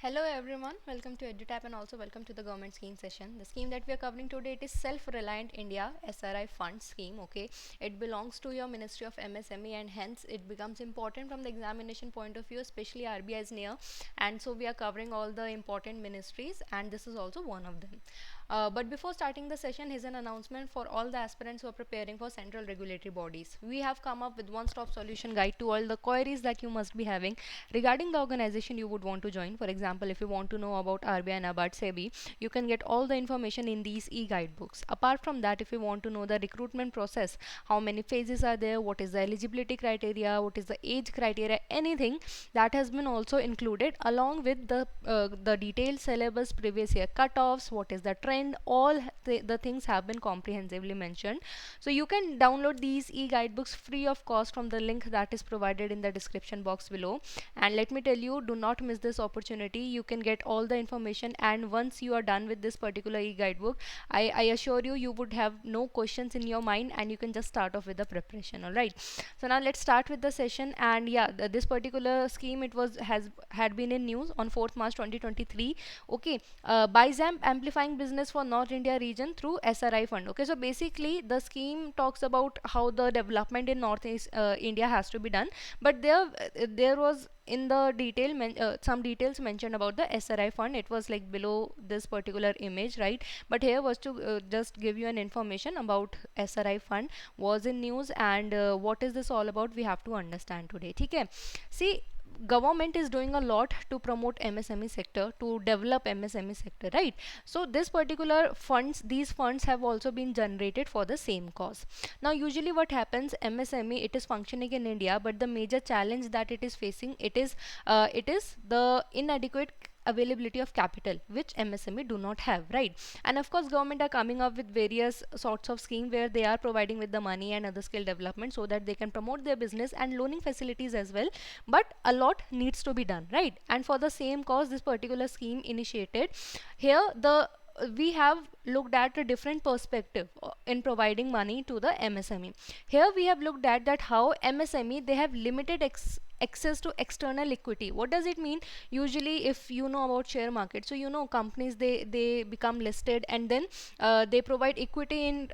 Hello everyone, welcome to EduTap and also welcome to the government scheme session. The scheme that we are covering today, it is Self-Reliant India SRI Fund Scheme. Okay, it belongs to your Ministry of MSME and hence it becomes important from the examination point of view, especially RBI is near, and so we are covering all the important ministries and this is also one of them. But before starting the session, here's an announcement for all the aspirants who are preparing for central regulatory bodies. We have come up with one-stop solution guide to all the queries that you must be having regarding the organization you would want to join. For example, if you want to know about RBI, NABARD, SEBI, you can get all the information in these e-guidebooks. Apart from that, if you want to know the recruitment process, how many phases are there, what is the eligibility criteria, what is the age criteria, anything that has been also included along with the detailed syllabus, previous year cutoffs, what is the trend, all the things have been comprehensively mentioned. So you can download these e-guidebooks free of cost from the link that is provided in the description box below. And let me tell you, do not miss this opportunity. You can get all the information, and once you are done with this particular e-guidebook, I assure you, you would have no questions in your mind and you can just start off with the preparation. All right, so now let's start with the session. And yeah, this particular scheme, it was had been in news on 4th March 2023. Okay, by ZAMP amplifying business for North India region through SRI fund. Okay, so basically the scheme talks about how the development in Northeast India has to be done, but there was in the some details mentioned about the SRI fund. It was like below this particular image, right? But here was to just give you an information about SRI fund was in news, and what is this all about, we have to understand today. Okay, see, government is doing a lot to promote MSME sector, to develop MSME sector, right? So this particular funds, these funds have also been generated for the same cause. Now usually what happens, MSME, it is functioning in India, but the major challenge that it is facing, it is the inadequate availability of capital, which MSME do not have, right? And of course government are coming up with various sorts of scheme where they are providing with the money and other skill development so that they can promote their business and loaning facilities as well. But a lot needs to be done, right? And for the same cause, this particular scheme initiated. Here the we have looked at a different perspective in providing money to the MSME. Here we have looked at that how MSME, they have limited access to external equity. What does it mean? Usually if you know about share market, so you know companies, they become listed and then they provide equity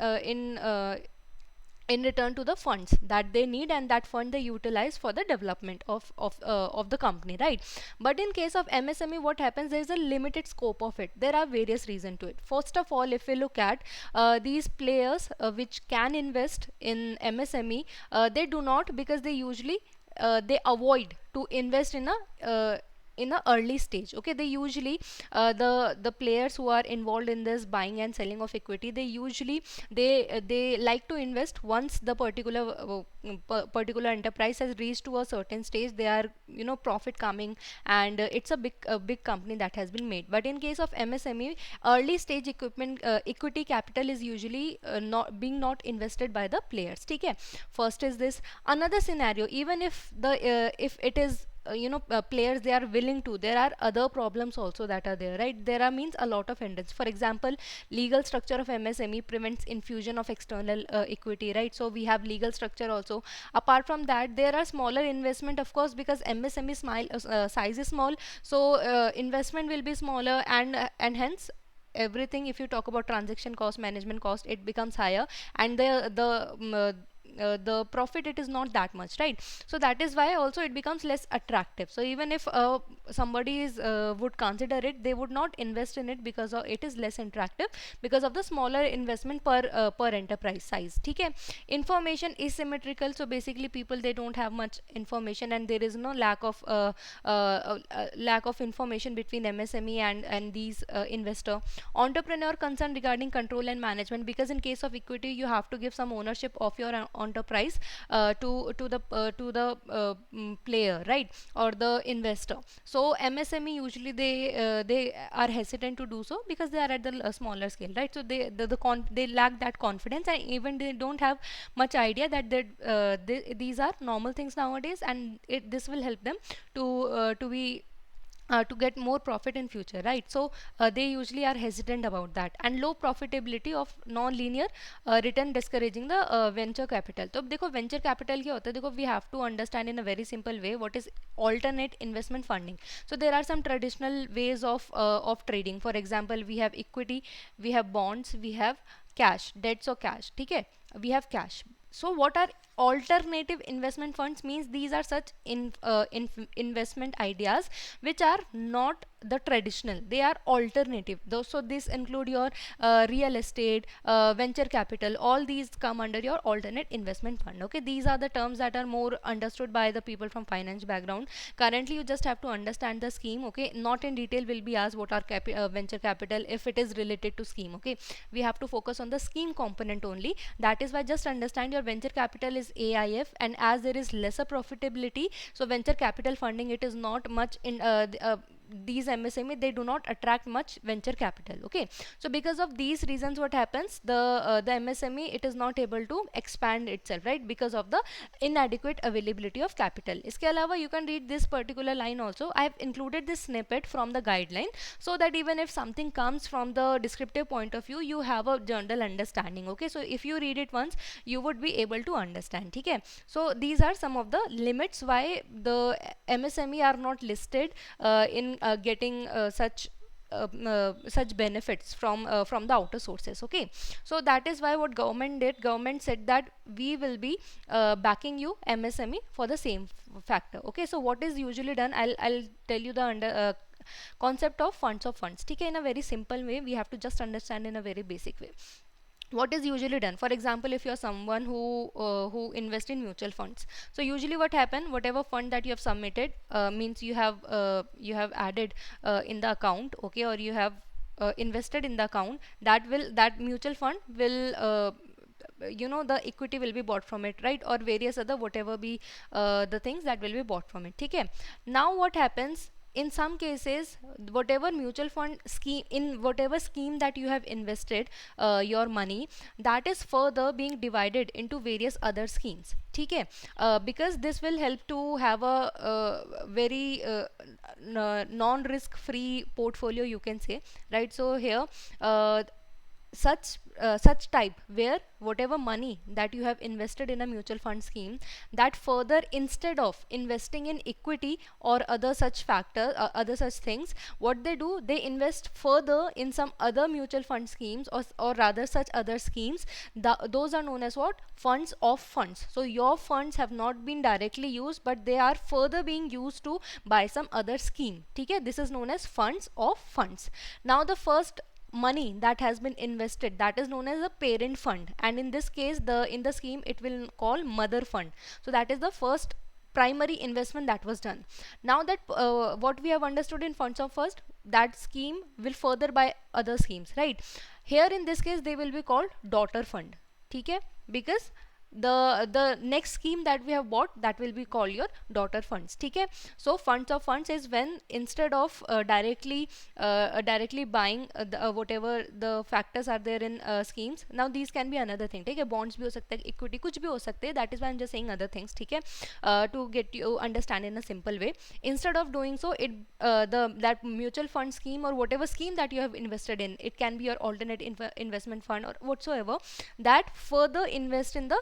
in return to the funds that they need, and that fund they utilize for the development of the company, right? But in case of MSME, what happens, there is a limited scope of it. There are various reasons to it. First of all, if we look at these players which can invest in MSME, they do not, because they usually they avoid to invest in a early stage. Okay, they usually the players who are involved in this buying and selling of equity, they usually they like to invest once the particular enterprise has reached to a certain stage. They are, you know, profit coming, and it's a big company that has been made. But in case of MSME, early stage equipment equity capital is usually not invested by the players. Okay, first is this. Another scenario, even if it is players, they are willing to, there are other problems also that are there, right? There are means a lot of hindrance. For example, legal structure of MSME prevents infusion of external equity, right? So we have legal structure also. Apart from that, there are smaller investment, of course, because MSME size is small, so investment will be smaller, and hence everything, if you talk about transaction cost, management cost, it becomes higher, and the profit, it is not that much, right? So that is why also it becomes less attractive. So even if somebody is would consider it, they would not invest in it because it is less attractive because of the smaller investment per enterprise size. Okay, information is symmetrical. So basically people, they don't have much information, and there is no lack of information between MSME and these investor. Entrepreneur concern regarding control and management, because in case of equity, you have to give some ownership of your enterprise to the player, right, or the investor. So MSME usually they are hesitant to do so because they are at the smaller scale, right? So they lack that confidence, and even they don't have much idea that these are normal things nowadays, and this will help them to be to get more profit in future, right? So they usually are hesitant about that. And low profitability of non-linear return discouraging the venture capital. तो देखो venture capital क्या होता है, देखो we have to understand in a very simple way what is alternate investment funding. So there are some traditional ways of trading. For example, we have equity, we have bonds, we have cash, debts or cash, ठीक है, we have cash. So what are alternative investment funds? Means these are such investment ideas which are not the traditional, they are alternative. So this include your real estate, venture capital, all these come under your alternate investment fund. Okay, these are the terms that are more understood by the people from finance background. Currently you just have to understand the scheme. Okay, not in detail will be asked what are venture capital if it is related to scheme. Okay, we have to focus on the scheme component only. That is why just understand your venture capital is AIF, and as there is lesser profitability, so venture capital funding, it is not much in these MSME, they do not attract much venture capital. Okay, so because of these reasons what happens, the MSME, it is not able to expand itself, right, because of the inadequate availability of capital. Iske alawa you can read this particular line also. I have included this snippet from the guideline so that even if something comes from the descriptive point of view, you have a general understanding. Okay, so if you read it once, you would be able to understand. Okay, so these are some of the limits why the MSME are not listed in getting such benefits from the outer sources. Okay, so that is why what government did, government said that we will be backing you MSME for the same factor. Okay, so what is usually done, I'll tell you the concept of funds. Okay, in a very simple way, we have to just understand in a very basic way what is usually done. For example, if you're someone who invest in mutual funds, so usually what happen, whatever fund that you have submitted, means you have added in the account, okay, or you have invested in the account, that mutual fund will you know, the equity will be bought from it, right, or various other whatever be the things that will be bought from it. Okay, now what happens, in some cases, whatever mutual fund scheme, in whatever scheme that you have invested your money, that is further being divided into various other schemes. Okay, because this will help to have a very non-risk free portfolio, you can say, right? So here such type where whatever money that you have invested in a mutual fund scheme, that further, instead of investing in equity or other such factor, other such things, what they do, they invest further in some other mutual fund schemes, or rather such other schemes. Those are known as what, funds of funds. So your funds have not been directly used, but they are further being used to buy some other scheme. Okay, this is known as funds of funds. Now the first money that has been invested, that is known as a parent fund, and in this case, in the scheme, it will call mother fund. So that is the first primary investment that was done. Now that what we have understood in funds of first, that scheme will further buy other schemes, right? Here in this case, they will be called daughter fund. Okay, because the next scheme that we have bought, that will be called your daughter funds. Okay, so funds of funds is when, instead of directly buying whatever the factors are there in schemes. Now these can be another thing. Okay, bonds bhi ho sakta hai, equity kuch bhi ho sakte hai, that is why I'm just saying other things. Okay, to get you understand in a simple way, instead of doing so, that mutual fund scheme or whatever scheme that you have invested in, it can be your alternate investment fund or whatsoever, that further invest in the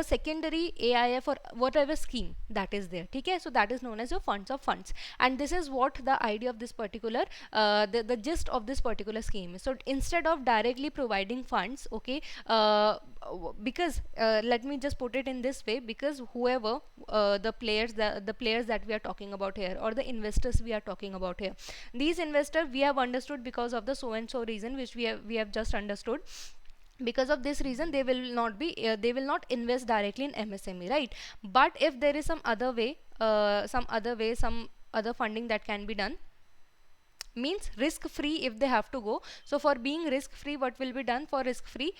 secondary AIF or whatever scheme that is there. Okay, so that is known as your funds of funds, and this is what the idea of this particular the gist of this particular scheme is. So instead of directly providing funds, okay, because let me just put it in this way, because whoever the players that we are talking about here, or the investors we are talking about here, these investors we have understood because of the so and so reason which we have just understood. Because of this reason, they will not invest directly in MSME, right? But if there is some other way, some other funding that can be done, means risk free if they have to go. So for being risk free, what will be done for risk free,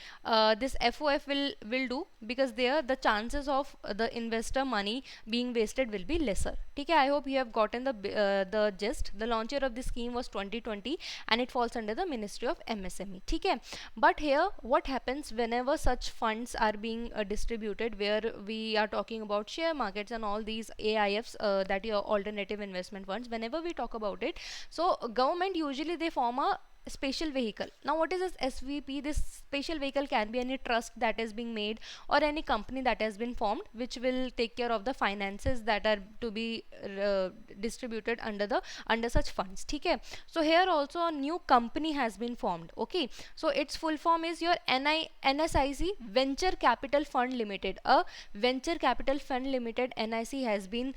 this FOF will do, because there the chances of the investor money being wasted will be lesser. Okay, I hope you have gotten the gist. The launch year of this scheme was 2020 and it falls under the Ministry of MSME. Okay, but here what happens whenever such funds are being distributed, where we are talking about share markets and all these AIFs, that are alternative investment funds, whenever we talk about it, so government usually they form a special vehicle. Now what is this SVP? This special vehicle can be any trust that is being made or any company that has been formed, which will take care of the finances that are to be distributed under such funds. Okay, so here also a new company has been formed. Okay, so its full form is your NSIC, Venture Capital Fund Limited. A Venture Capital Fund Limited, NIC, has been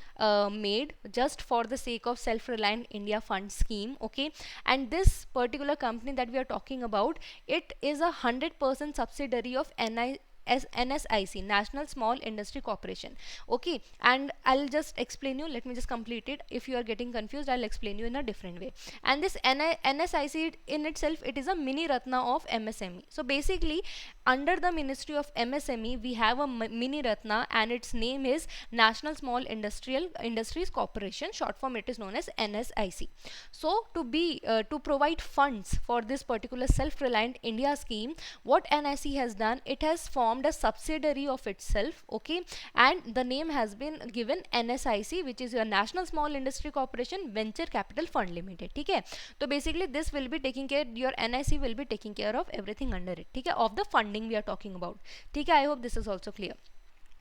made just for the sake of Self-Reliant India Fund scheme. Okay, and this particular company that we are talking about, it is a 100% subsidiary of NSIC, National Small Industry Corporation. Okay, and I'll just explain you. Let me just complete it. If you are getting confused, I'll explain you in a different way. And this NSIC in itself, it is a mini Ratna of MSME. So basically, under the Ministry of MSME, we have a mini Ratna, and its name is National Small Industries Corporation. Short form, it is known as NSIC. So to provide funds for this particular Self-Reliant India scheme, what NIC has done, it has formed a subsidiary of itself. Okay, and the name has been given NSIC, which is your National Small Industry Corporation Venture Capital Fund Limited. Okay, so basically this will be taking care, your NIC will be taking care of everything under it. Okay, of the funding we are talking about. Okay, I hope this is also clear.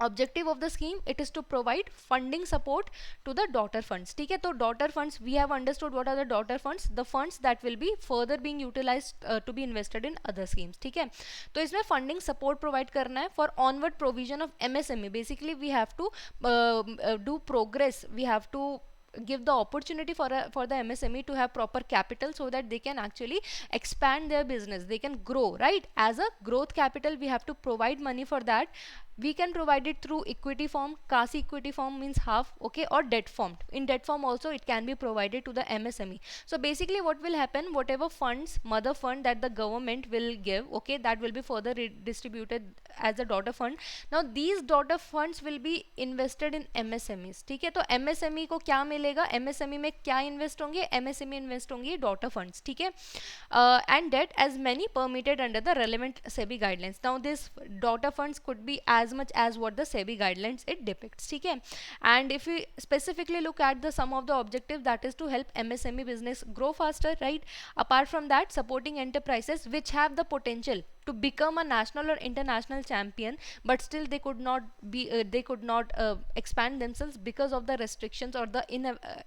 Objective of the scheme, it is to provide funding support to the daughter funds. ठीक है, तो daughter funds, we have understood what are the daughter funds, the funds that will be further being utilized to be invested in other schemes. ठीक है, तो इसमें funding support provide करना है for onward provision of MSME. Basically we have to do progress, we have to give the opportunity for the MSME to have proper capital, so that they can actually expand their business, they can grow, right? As a growth capital, we have to provide money for that. We can provide it through equity form. CASI equity form means half, okay, or debt form. In debt form also it can be provided to the MSME. So basically what will happen, whatever funds, mother fund that the government will give, okay, that will be further distributed as a daughter fund. Now these daughter funds will be invested in MSMEs. ठीक है, तो MSME को क्या मिलेगा, MSME में क्या invest होंगे, MSME invest होंगे daughter funds. ठीक है, and debt as many permitted under the relevant SEBI guidelines. Now this daughter funds could be as much as what the SEBI guidelines it depicts. ठीक है, and if we specifically look at the some of the objectives, that is to help MSME business grow faster, right? Apart from that, supporting enterprises which have the potential to become a national or international champion, but still they could not expand themselves because of the restrictions or the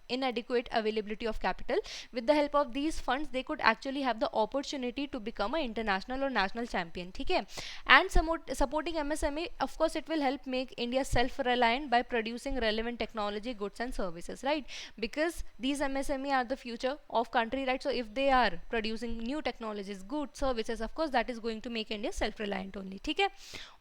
inadequate availability of capital. With the help of these funds, they could actually have the opportunity to become an international or national champion. ठीक है, and supporting MSME, of course it will help make India self-reliant by producing relevant technology, goods and services, right? Because these MSME are the future of country, right? So if they are producing new technologies, goods, services, of course that is going to make India self-reliant only. ठीक है,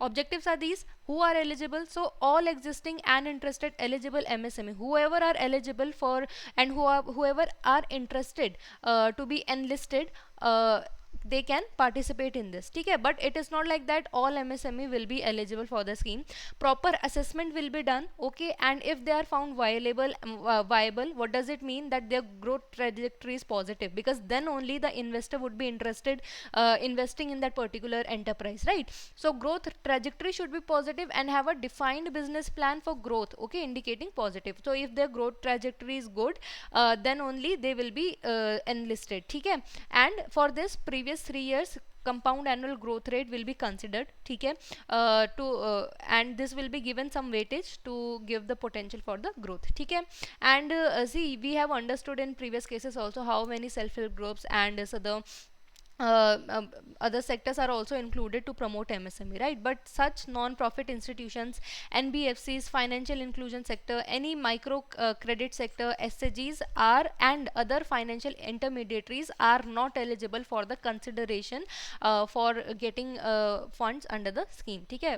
objectives are these. Who are eligible? So all existing and interested eligible MSME, whoever are eligible for and whoever are interested to be enlisted, they can participate in this. ठीक है, but it is not like that all MSME will be eligible for the scheme. Proper assessment will be done, okay, and if they are found viable, what does it mean? That their growth trajectory is positive, because then only the investor would be interested investing in that particular enterprise, right? So growth trajectory should be positive and have a defined business plan for growth, okay, indicating positive. So if their growth trajectory is good, then only they will be enlisted. ठीक है, and for this previous 3 years compound annual growth rate will be considered. ठीक है, and this will be given some weightage to give the potential for the growth. ठीक है, and see, we have understood in previous cases also how many self-help groups and so the other sectors are also included to promote MSME, right? But such non-profit institutions, NBFCs, financial inclusion sector, any micro credit sector, SAGs are and other financial intermediaries are not eligible for the consideration for getting funds under the scheme. ठीक है,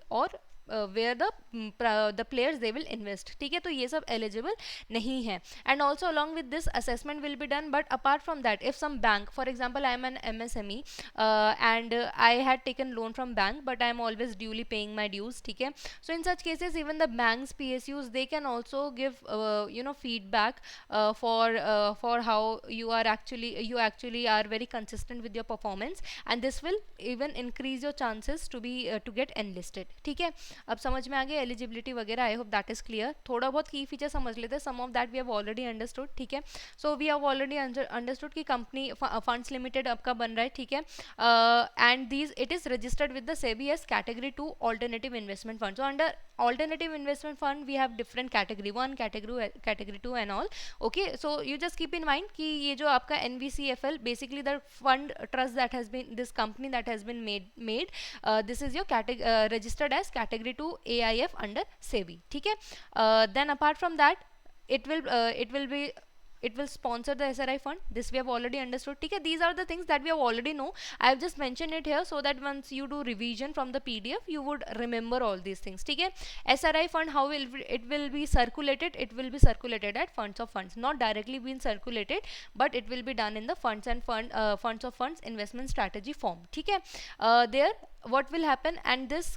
or where the players they will invest. ठीक है, तो ये सब eligible नहीं है. And also along with this assessment will be done, but apart from that, if some bank, for example I am an MSME, and I had taken loan from bank, but I am always duly paying my dues. ठीक है, so in such cases even the banks, PSUs, they can also give feedback for how you actually are very consistent with your performance, and this will even increase your chances to get enlisted. ठीक है, अब समझ में आ गया eligibility वगैरह. I hope that is clear. थोड़ा बहुत की फीचर समझ लेते हैं, some of that we have already understood. ठीक है, so we have already understood कि कंपनी फंड्स लिमिटेड आपका बन रहा है. ठीक है, and these it is registered with the SEBI as category 2 alternative investment fund. So under alternative investment fund we have different category 1, category 2 and all. Okay, so you just keep in mind कि ये जो आपका NVCFL, basically the fund trust that has been, this company that has been made, this is your registered as category 2 AIF under SEBI. ठीक है, then apart from that it will sponsor the SRI fund. This we have already understood. Okay, these are the things that we have already know. I have just mentioned it here so that once you do revision from the PDF, you would remember all these things. Okay, SRI fund, how will it will be circulated? It will be circulated at funds of funds, not directly being circulated, but it will be done in the funds of funds investment strategy form. Okay, there what will happen, and this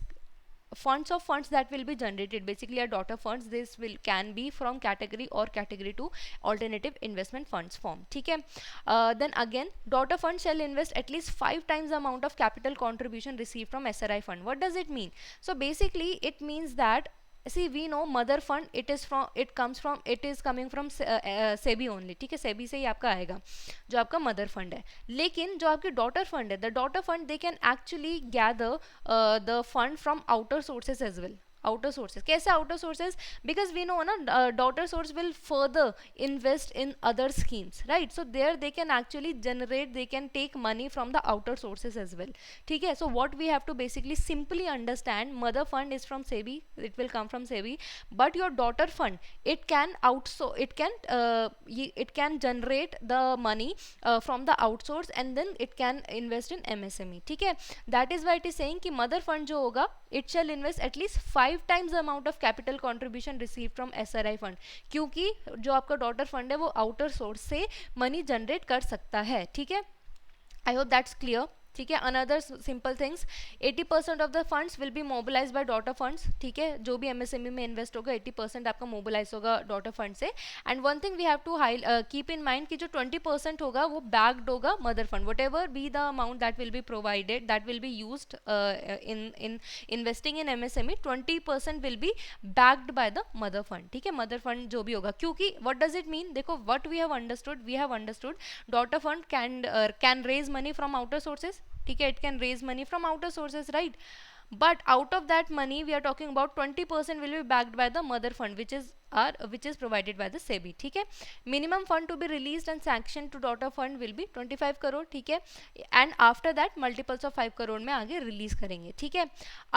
funds of funds that will be generated basically are daughter funds. This can be from category or category 2 alternative investment funds form. ठीक है, then again daughter funds shall invest at least 5 times the amount of capital contribution received from SRI fund. What does it mean? So basically it means that, see, we know mother fund, it is coming from SEBI only. ठीक है, SEBI से ही आपका आएगा जो आपका mother fund है. लेकिन जो आपकी डॉटर फंड है, the daughter fund they can actually gather the fund from outer sources as well. outer sources, कैसे outer sources? Because we know na, daughter source will further invest in other schemes, right? So there they can actually generate, they can take money from the outer sources as well. ठीक है, so what we have to basically simply understand, mother fund is from SEBI, it will come from SEBI, but your daughter fund, it can it can generate the money from the outsource, and then it can invest in MSME. ठीक है, that is why it is saying कि mother fund जो होगा, it shall invest at least 5 times the amount of capital contribution received from SRI fund, क्योंकि जो आपका daughter fund है वो आउटर सोर्स से मनी जनरेट कर सकता है. ठीक है, आई होप दैट्स क्लियर. ठीक है, another simple things, 80% of the funds will be mobilise by daughter funds. ठीक है, जो भी MSME में इन्वेस्ट होगा 80% आपका मोबिलाइज होगा डॉटर फंड से. And one thing we have to keep in mind कि जो 20% होगा वो बैक्ड होगा mother fund. Whatever be the amount that will be provided, that will be used in investing in MSME, 20% will be backed by the mother fund. ठीक है, mother fund जो भी होगा, क्योंकि वट डज इट मीन, देखो what we have understood daughter fund can raise money from outer sources. ठीक है, it can raise money from outer sources, right? But out of that money we are talking about 20% will be backed by the mother fund, which is provided by the SEBI. ठीक है, minimum fund to be released and sanctioned to daughter fund will be 25 crore. ठीक है, and after that multiples of 5 crore में आगे release करेंगे. ठीक है,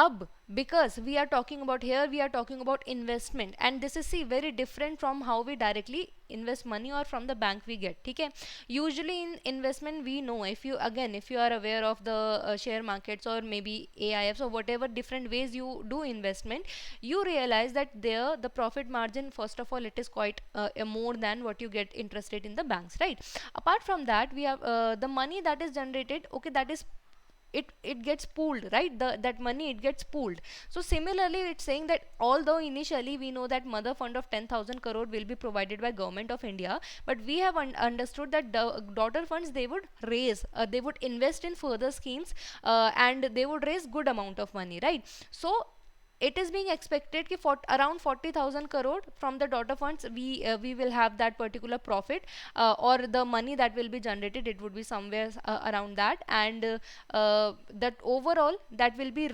अब because we are talking about investment, and this is very different from how we directly invest money or from the bank we get. ठीक है, usually in investment we know, if you are aware of the share markets or maybe AIFs or whatever different ways you do investment, you realize that there the profit margin, first of all, it is quite more than what you get interest rate in the banks, right? Apart from that, we have the money that is generated, okay, that is it gets pooled, right? That money, it gets pooled. So similarly it's saying that although initially we know that mother fund of 10,000 crore will be provided by government of India, but we have understood that daughter funds, they would raise, they would invest in further schemes, and they would raise good amount of money, right? So it is being expected कि around 40,000 crore from the daughter funds we will have that particular profit, or the money that will be generated, it would be somewhere around that, and that overall that will be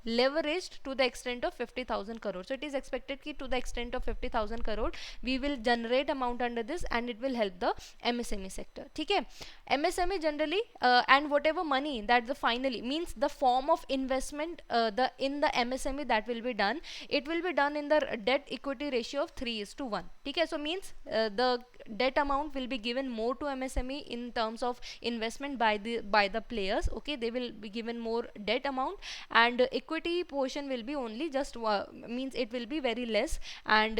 leveraged to the extent of 50,000 crore. So it is expected कि to the extent of 50,000 crore we will generate amount under this, and it will help the MSME sector. ठीक है, MSME generally and whatever money that the finally means the form of investment in the MSME that will be done, it will be done in the debt equity ratio of 3:1. ठीक है, so means the debt amount will be given more to MSME in terms of investment by the players. Okay, they will be given more debt amount, and equity portion will be only just means it will be very less. And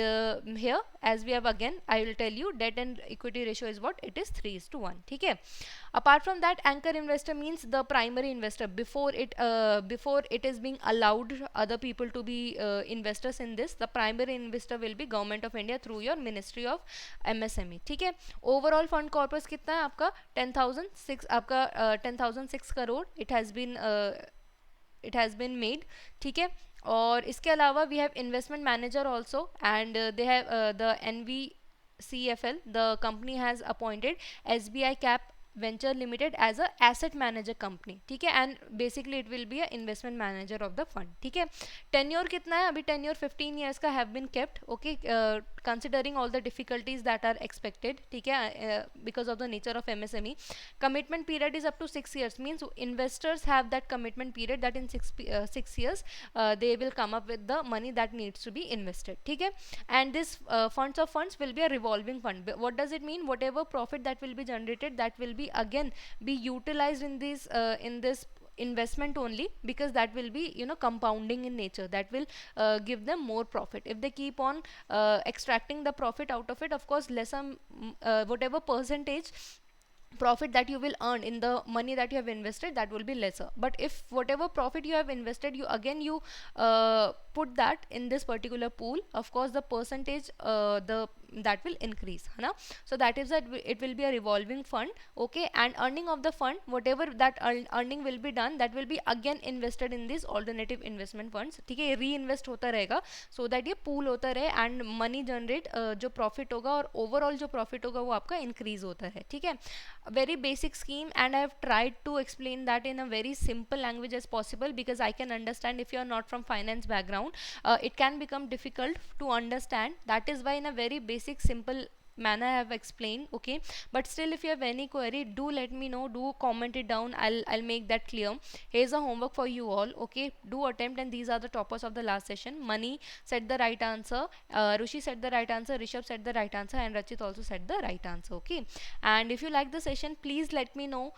here, as we have, again I will tell you, debt and equity ratio is what it is, 3:1. Okay. Apart from that, anchor investor means the primary investor before it is being allowed other people to be investors in this. The primary investor will be Government of India through your Ministry of MSME. ठीक है. Overall fund corpus कितना है आपका 10,006, आपका 10,006 crore it has been made. ठीक है. और इसके अलावा we have investment manager also, and they have the NVCFL, the company has appointed SBI Cap Venture Limited as a asset manager company. ठीक है. and basically it will be a investment manager of the fund. ठीक है. tenure कितना है अभी? tenure 15 years का have been kept. Okay, considering all the difficulties that are expected. ठीक है. because of the nature of MSME, commitment period is up to 6 years, means investors have that commitment period that in 6 years they will come up with the money that needs to be invested. ठीक है. and this funds will be a revolving fund. What does it mean? Whatever profit that will be generated, that will be again be utilized in this investment only, because that will be, you know, compounding in nature. That will give them more profit if they keep on extracting the profit out of it. Of course, lesser whatever percentage profit that you will earn in the money that you have invested, that will be lesser. But if whatever profit you have invested, you put that in this particular pool, of course the percentage that will increase, है ना? So that is that it will be a revolving fund. Okay, and earning of the fund, whatever that earning will be done, that will be again invested in these alternative investment funds. ठीक है. reinvest होता रहेगा, so that ये pool होता रहे and money generate जो profit होगा और overall जो profit होगा वो आपका increase होता है. ठीक है. Very basic scheme, and I have tried to explain that in a very simple language as possible, because I can understand if you are not from finance background, it can become difficult to understand. That is why in a very basic simple manner I have explained. Okay, but still if you have any query, do let me know, do comment it down. I'll make that clear. Here's a homework for you all. Okay, do attempt, and these are the toppers of the last session. Mani said the right answer, Rushi said the right answer, Rishabh said the right answer, and Rachit also said the right answer. Okay, and if you like the session, please let me know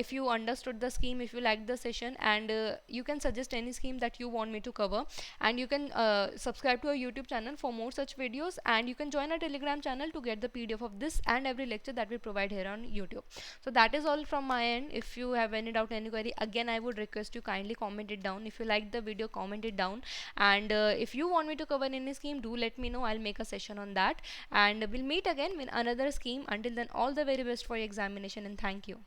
if you understood the scheme, if you like the session, and you can suggest any scheme that you want me to cover. And you can subscribe to our YouTube channel for more such videos, and you can join our Telegram channel to get the PDF of this and every lecture that we provide here on YouTube. So that is all from my end. If you have any doubt, any query, again I would request you kindly comment it down. If you like the video, comment it down, and if you want me to cover any scheme, do let me know. I'll make a session on that, and we'll meet again with another scheme. Until then, all the very best for your examination, and thank you.